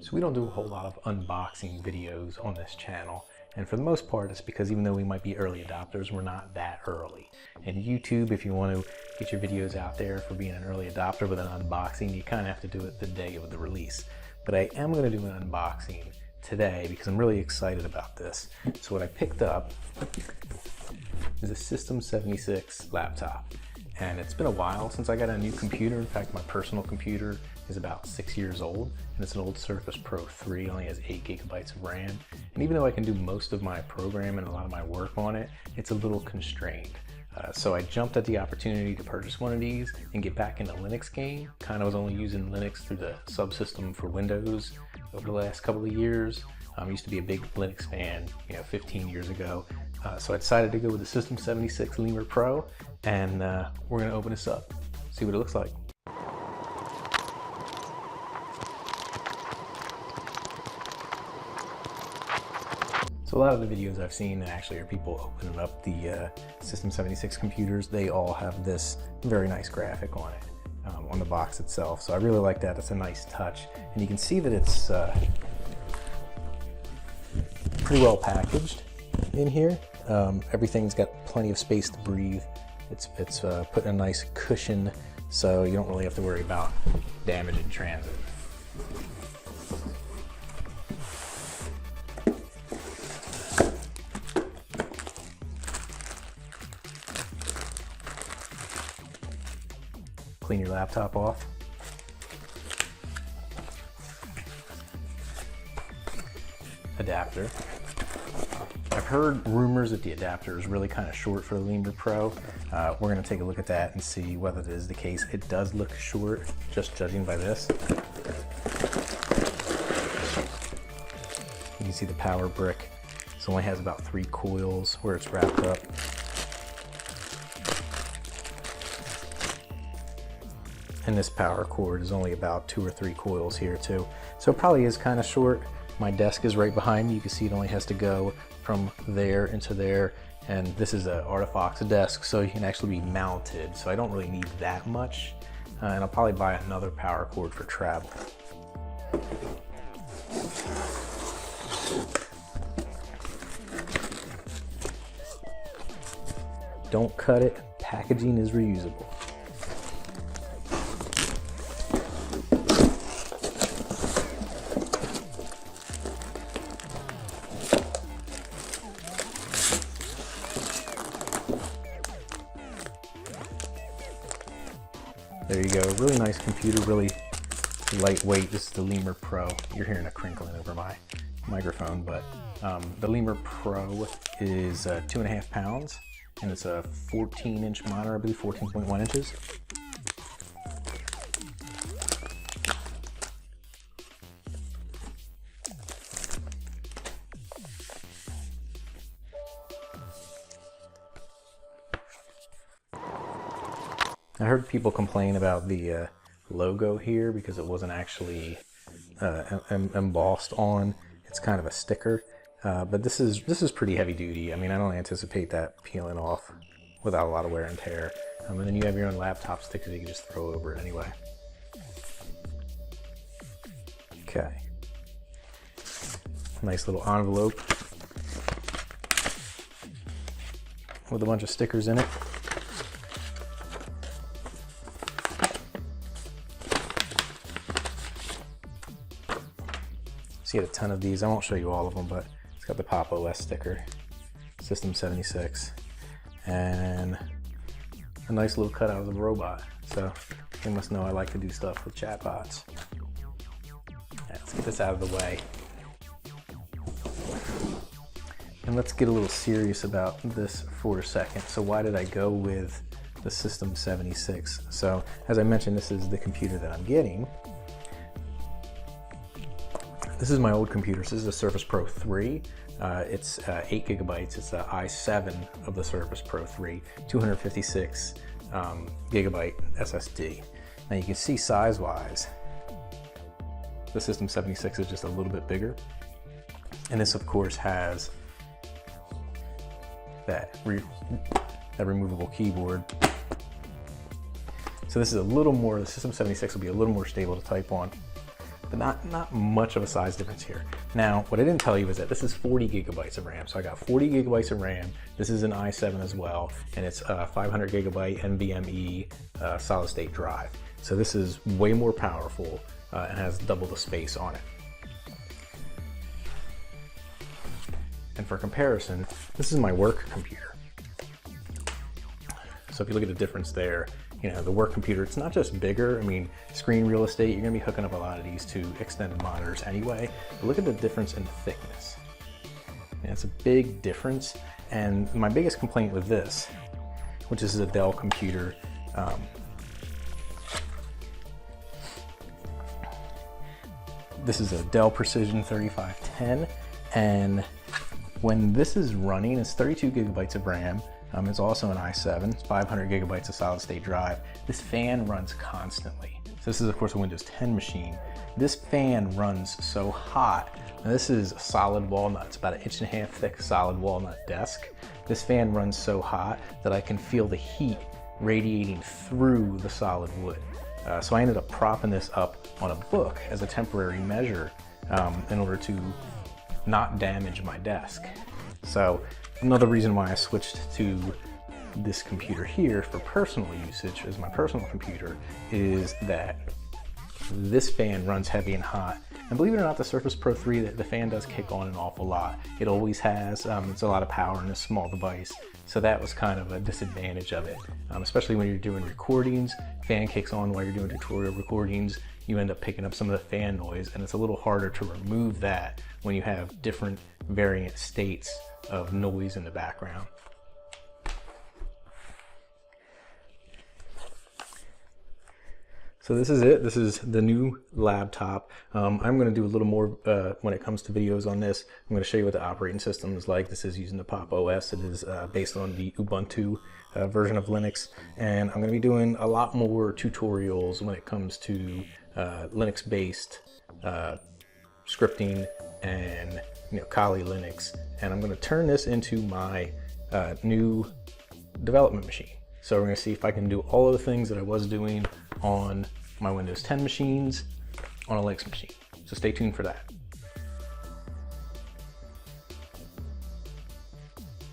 So we don't do a whole lot of unboxing videos on this channel. And for the most part, it's because even though we might be early adopters, we're not that early. And YouTube, if you want to get your videos out there for being an early adopter with an unboxing, you kind of have to do it the day of the release. But I am going to do an unboxing today because I'm really excited about this. So what I picked up is a System76 laptop. And it's been a while since I got a new computer. In fact, my personal computer is about 6 years old, and it's an old Surface Pro 3, only has 8 gigabytes of RAM. And even though I can do most of my programming and a lot of my work on it, it's a little constrained. So I jumped at the opportunity to purchase one of these and get back into Linux game. Kind of was only using Linux through the subsystem for Windows over the last couple of years. I used to be a big Linux fan, 15 years ago. So I decided to go with the System76 Lemur Pro, and we're gonna open this up, see what it looks like. So a lot of the videos I've seen actually are people opening up the System76 computers. They all have this very nice graphic on it, on the box itself. So I really like that. It's a nice touch. And you can see that it's pretty well packaged in here. Everything's got plenty of space to breathe. It's put in a nice cushion, so you don't really have to worry about damage in transit. Clean your laptop off. Adapter. I've heard rumors that the adapter is really kind of short for the Lemur Pro. We're going to take a look at that and see whether it is the case. It does look short, just judging by this. You can see the power brick. This only has about 3 coils where it's wrapped up. And this power cord is only about 2 or 3 coils here too. So it probably is kind of short. My desk is right behind me. You can see it only has to go from there into there. And this is an Artifox desk, so you can actually be mounted. So I don't really need that much. And I'll probably buy another power cord for travel. Don't cut it. Packaging is reusable. There you go, really nice computer, really lightweight. This is the Lemur Pro. You're hearing a crinkling over my microphone, but the Lemur Pro is 2.5 pounds, and it's a 14-inch monitor, I believe 14.1 inches. I heard people complain about the logo here because it wasn't actually embossed on. It's kind of a sticker, but this is pretty heavy duty. I mean, I don't anticipate that peeling off without a lot of wear and tear. And then you have your own laptop sticker that you can just throw over it anyway. Okay. Nice little envelope with a bunch of stickers in it. See a ton of these. I won't show you all of them, but it's got the Pop OS sticker, System76, and a nice little cutout of the robot. So they must know I like to do stuff with chatbots. Let's get this out of the way. And let's get a little serious about this for a second. So why did I go with the System76? So as I mentioned, this is the computer that I'm getting. This is my old computer. This is a Surface Pro 3. It's 8 gigabytes. It's the i7 of the Surface Pro 3, 256 gigabyte SSD. Now you can see size-wise, the System76 is just a little bit bigger. And this, of course, has that removable keyboard. So this is a little more, the System76 will be a little more stable to type on. but not much of a size difference here. Now, what I didn't tell you is that this is 40 gigabytes of RAM. So I got 40 gigabytes of RAM. This is an i7 as well, and it's a 500 gigabyte NVMe solid state drive. So this is way more powerful and has double the space on it. And for comparison, this is my work computer. So if you look at the difference there, you know, the work computer, it's not just bigger. I mean, screen real estate, you're gonna be hooking up a lot of these to extended monitors anyway. But look at the difference in thickness. And it's a big difference. And my biggest complaint with this, which is a Dell computer, this is a Dell Precision 3510, and when this is running, it's 32 gigabytes of RAM. It's also an i7, it's 500 gigabytes of solid state drive. This fan runs constantly. So this is of course a Windows 10 machine. This fan runs so hot. Now this is a solid walnut, it's about 1.5 inches thick solid walnut desk. This fan runs so hot that I can feel the heat radiating through the solid wood. So I ended up propping this up on a book as a temporary measure in order to not damage my desk. So another reason why I switched to this computer here for personal usage as my personal computer is that this fan runs heavy and hot. And believe it or not, the Surface Pro 3, the fan does kick on an awful lot. It always has. It's a lot of power in a small device. So that was kind of a disadvantage of it, especially when you're doing recordings. Fan kicks on while you're doing tutorial recordings. You end up picking up some of the fan noise, and it's a little harder to remove that when you have different variant states of noise in the background. So this is it. This is the new laptop. I'm going to do a little more when it comes to videos on this. I'm going to show you what the operating system is like. This is using the Pop OS. It is based on the Ubuntu version of Linux. And I'm going to be doing a lot more tutorials when it comes to Linux-based scripting and Kali Linux. And I'm going to turn this into my new development machine. So we're going to see if I can do all of the things that I was doing on my Windows 10 machines on a Linux machine. So stay tuned for that.